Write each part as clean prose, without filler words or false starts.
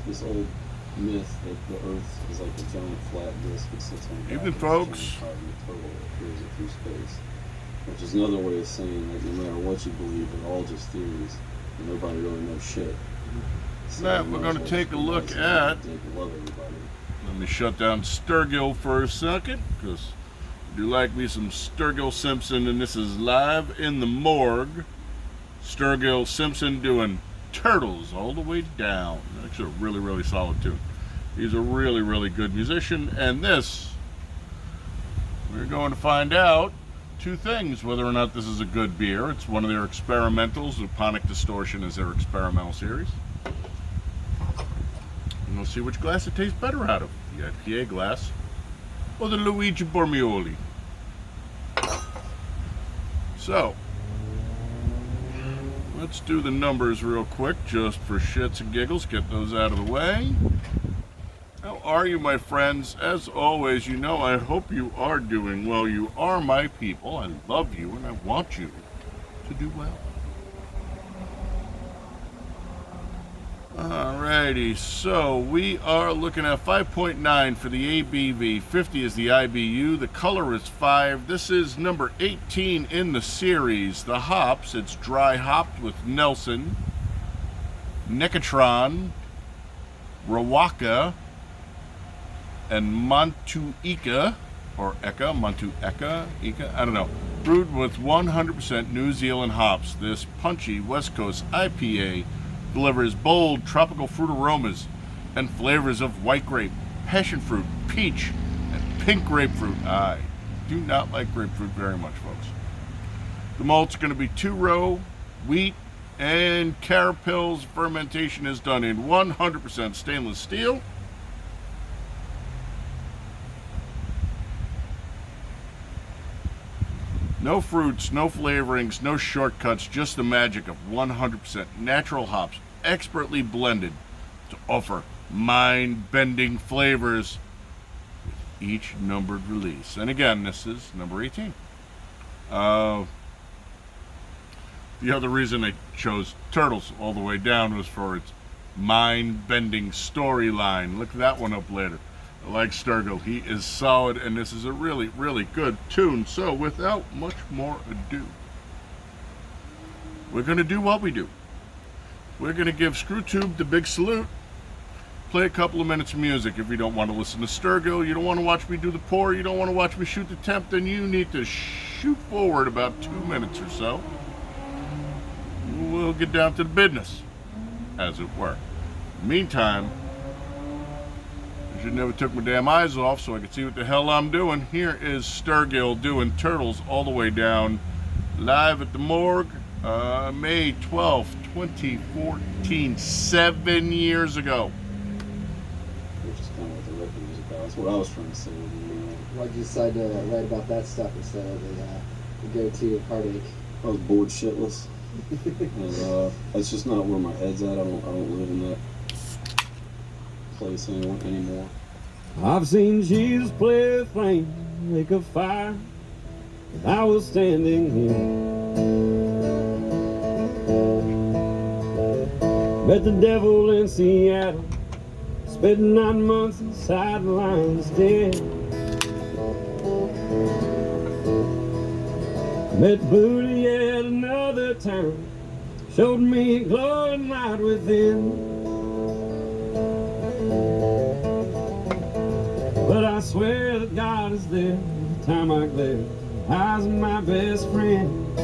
this old myth that the Earth is like a giant flat disk that sits on. Evening, folks. Turtle appears through space, which is another way of saying that no matter what you believe, they're all just theories, and nobody really knows shit. So Matt, we're going to take a look at. Let me shut down Sturgill for a second, because I do like me some Sturgill Simpson, and this is live in the morgue. Sturgill Simpson doing Turtles all the way down. Actually, a really, really solid tune. He's a really, really good musician, and this, we're going to find out two things: whether or not this is a good beer. It's one of their experimentals. Luponic Distortion is their experimental series. And we'll see which glass it tastes better out of, the IPA glass or the luigi-bormioli. So, let's do the numbers real quick, just for shits and giggles. Get those out of the way. How are you, my friends? As always, you know, I hope you are doing well. You are my people. I love you, and I want you to do well. Alrighty, so we are looking at 5.9 for the ABV, 50 is the IBU, the color is 5. This is number 18 in the series. The hops, it's dry hopped with Nelson, Necatron, Rawaka, and Montu-ipa, or Eka, Montu-eka, I don't know. Brewed with 100% New Zealand hops. This punchy West Coast IPA delivers bold tropical fruit aromas and flavors of white grape, passion fruit, peach, and pink grapefruit. I do not like grapefruit very much, folks. The malt's going to be 2-row, wheat, and carapils. Fermentation is done in 100% stainless steel. No fruits, no flavorings, no shortcuts, just the magic of 100% natural hops, expertly blended to offer mind-bending flavors with each numbered release. And again, this is number 18. The other reason I chose Turtles all the way down was for its mind-bending storyline. Look that one up later. I like Sturgill. He is solid, and this is a really, really good tune. So without much more ado, we're going to do what we do. We're going to give Screwtube the big salute, play a couple of minutes of music. If you don't want to listen to Sturgill, you don't want to watch me do the pour, you don't want to watch me shoot the temp, then you need to shoot forward about 2 minutes or so. We'll get down to the business, as it were. Meantime, I should never took my damn eyes off so I could see what the hell I'm doing. Here is Sturgill doing Turtles all the way down, live at the morgue, May 12th, 2014, 7 years ago. Which is kind of what the record was about. That's what I was trying to say. Why'd you decide to write about that stuff instead of the go-to heartache? I was bored shitless. And that's just not where my head's at. I don't live in that place anymore. I've seen Jesus play with flame, make a fire, and I was standing here. Met the devil in Seattle, spent 9 months inside the lion's den. Met Booty at another town, showed me a glowing light within. But I swear that God is there every time I glare. The eyes of my best friend.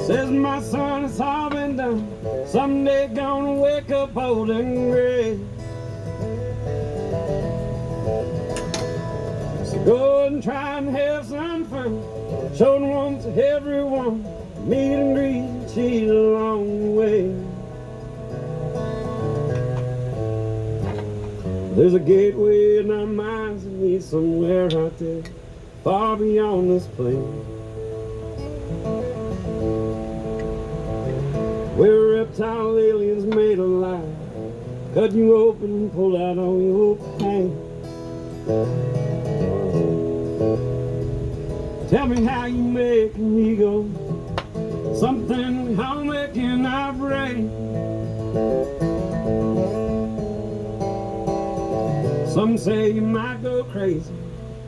Says my son, it's all been done. Someday gonna wake up old and gray. So go and try and have some fun. Show the ones to everyone. Meet and greet, cheat along the way. There's a gateway in our minds that leads somewhere out there, far beyond this place. Where reptile aliens made alive, cut you open and pull out all your pain. Tell me how you make an ego something how making our brain. Some say you might go crazy,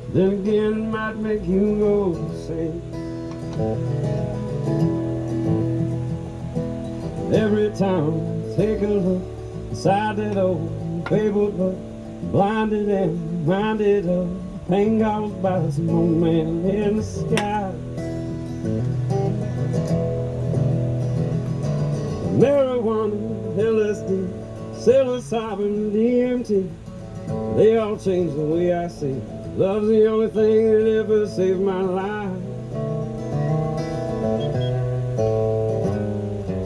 then again it might make you go insane. Every time I take a look inside that old fabled book, blinded and minded of pain caused by some old man in the sky. Marijuana, LSD, psilocybin, DMT, they all change the way I see. Love's the only thing that ever saved my life.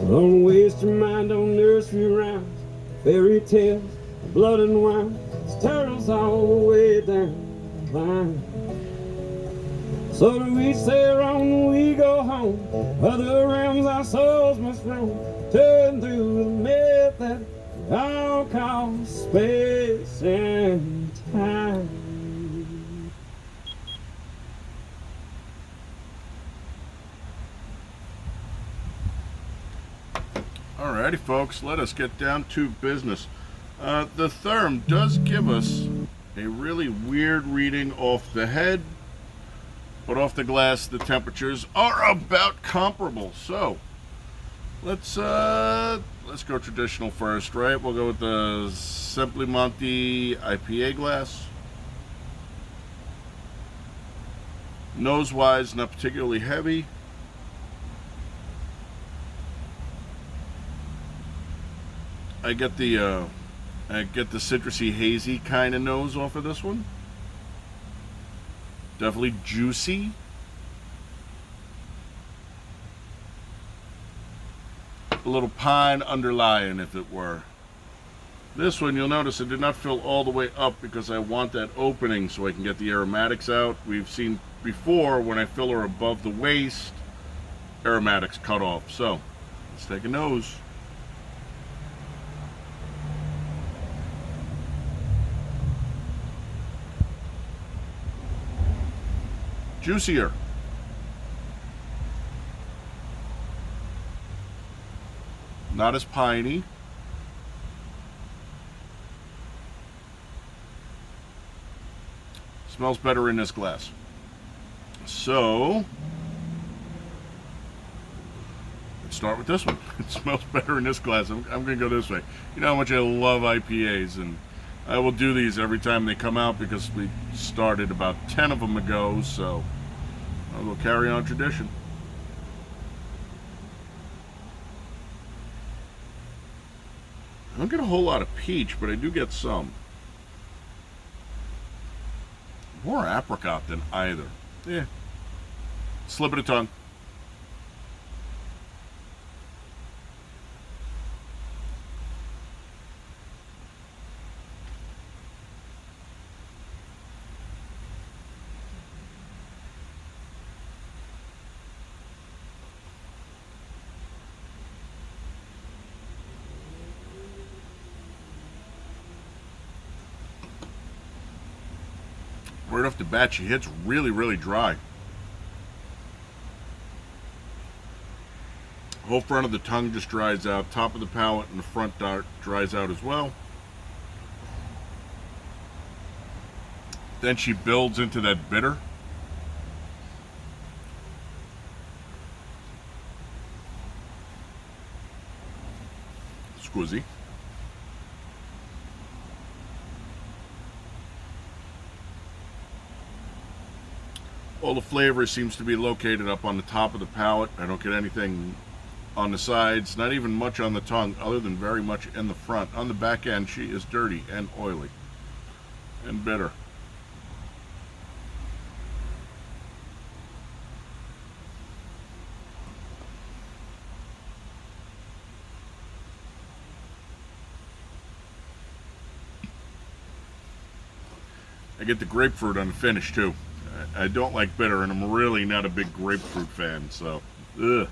So don't waste your mind on nursery rhymes, fairy tales, blood and wine. It's turtles all the way down the line. So do we sail on, we go home. Other realms our souls must roam, turn through the myth that we all call space and time. Alrighty, folks, let us get down to business. The therm does give us a really weird reading off the head, but off the glass the temperatures are about comparable. So let's go traditional first, right? We'll go with the sempli-monti-ipa glass. Nose wise, not particularly heavy. I get the citrusy, hazy kind of nose off of this one. Definitely juicy. A little pine underlying, if it were. This one, you'll notice it did not fill all the way up because I want that opening so I can get the aromatics out. We've seen before when I fill her above the waist, aromatics cut off. So let's take a nose. Juicier. Not as piney. Smells better in this glass. So let's start with this one. It smells better in this glass. I'm going to go this way. You know how much I love IPAs, and I will do these every time they come out because we started about 10 of them ago, so I will carry on tradition. I don't get a whole lot of peach, but I do get some. More apricot than either. Yeah. Slip of the tongue. Right off the bat, she hits really, really dry. Whole front of the tongue just dries out. Top of the palate and the front dart dries out as well. Then she builds into that bitter. Squizzy. All the flavor seems to be located up on the top of the palate. I don't get anything on the sides, not even much on the tongue, other than very much in the front. On the back end, she is dirty and oily and bitter. I get the grapefruit on the finish too. I don't like bitter, and I'm really not a big grapefruit fan, so ugh.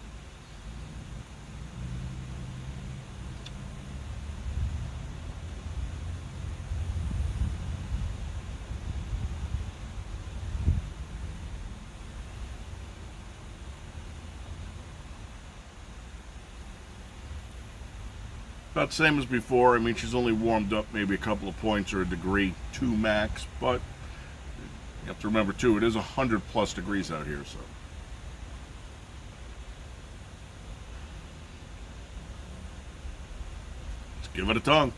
About the same as before. I mean, she's only warmed up maybe a couple of points or a degree, 2 max, but you have to remember too, it is 100+ degrees out here, so. Let's give it a tongue.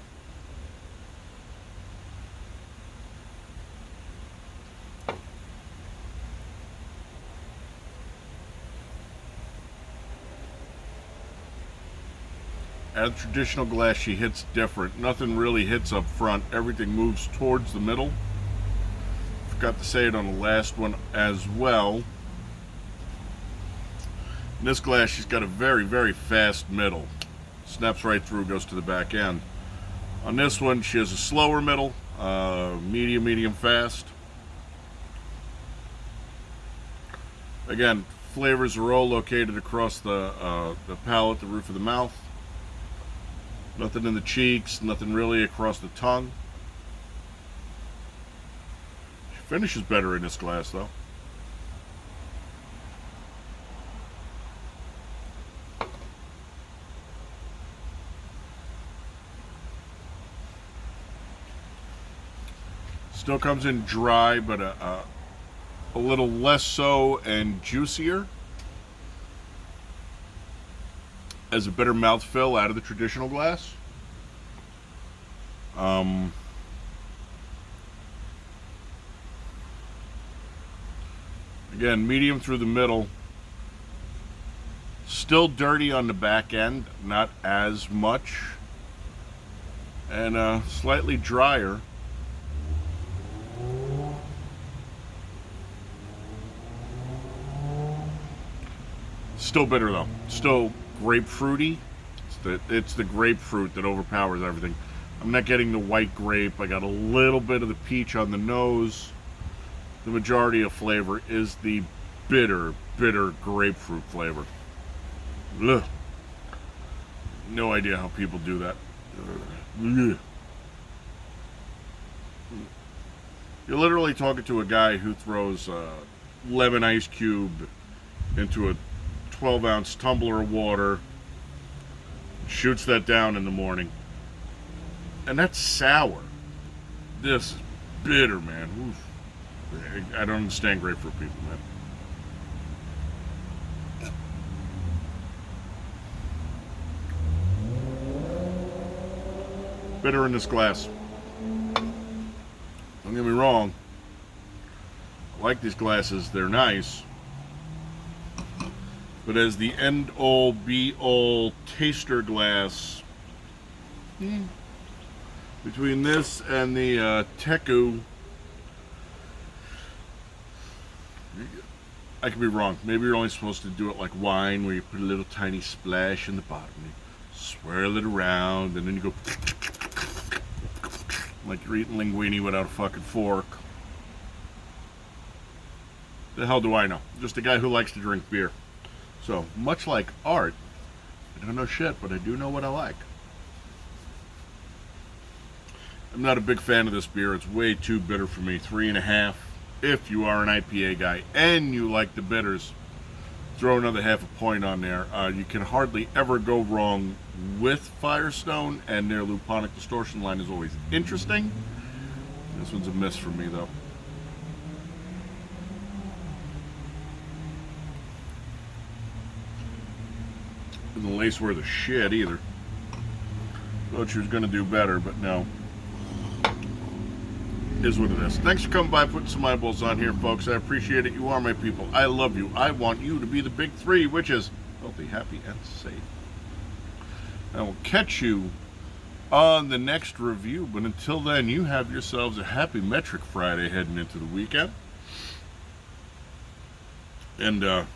At a traditional glass, she hits different. Nothing really hits up front. Everything moves towards the middle. Forgot to say it on the last one as well. In this glass, she's got a very, very fast middle. Snaps right through, goes to the back end. On this one, she has a slower middle, medium, fast. Again, flavors are all located across the palate, the roof of the mouth. Nothing in the cheeks, nothing really across the tongue. She finishes better in this glass, though. Still comes in dry, but a little less so and juicier. As a better mouthfeel out of the traditional glass. Again, medium through the middle. Still dirty on the back end, not as much. And slightly drier. Still bitter though. Still grapefruity. It's the grapefruit that overpowers everything. I'm not getting the white grape. I got a little bit of the peach on the nose. The majority of flavor is the bitter grapefruit flavor. Ugh. No idea how people do that. Ugh. You're literally talking to a guy who throws a lemon ice cube into a 12-ounce tumbler of water, shoots that down in the morning, and that's sour. This is bitter, man. Oof. I don't understand grapefruit people, man. Bitter in this glass. Don't get me wrong, I like these glasses, they're nice. But as the end-all, be-all taster glass, between this and the Teku, I could be wrong. Maybe you're only supposed to do it like wine, where you put a little tiny splash in the bottom, you swirl it around, and then you go like you're eating linguine without a fucking fork. The hell do I know? Just a guy who likes to drink beer. So, much like art, I don't know shit, but I do know what I like. I'm not a big fan of this beer. It's way too bitter for me. 3.5. If you are an IPA guy and you like the bitters, throw another half a point on there. You can hardly ever go wrong with Firestone, and their Luponic Distortion line is always interesting. This one's a miss for me, though. And the lace worth a shit either. Thought she was going to do better, but no. Is what it is. Thanks for coming by, putting some eyeballs on here, folks. I appreciate it. You are my people. I love you. I want you to be the big three, which is healthy, happy, and safe. I will catch you on the next review, but until then, you have yourselves a happy Metric Friday heading into the weekend. And,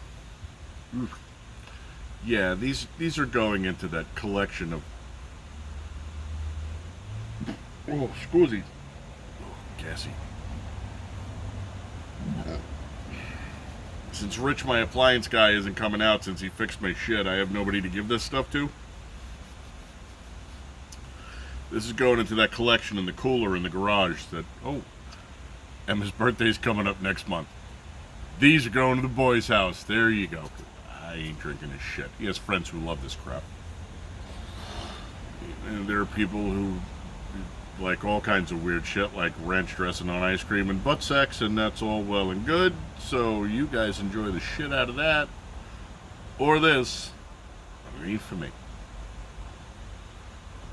yeah, these are going into that collection of... Oh, scusi. Oh, gassy. Since Rich, my appliance guy, isn't coming out since he fixed my shit, I have nobody to give this stuff to. This is going into that collection in the cooler in the garage that, oh, Emma's birthday's coming up next month. These are going to the boy's house. There you go. I ain't drinking this shit. He has friends who love this crap. And there are people who like all kinds of weird shit, like ranch dressing on ice cream and butt sex, and that's all well and good. So you guys enjoy the shit out of that, or this. Leave for me.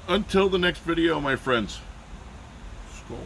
Until the next video, my friends. Skol.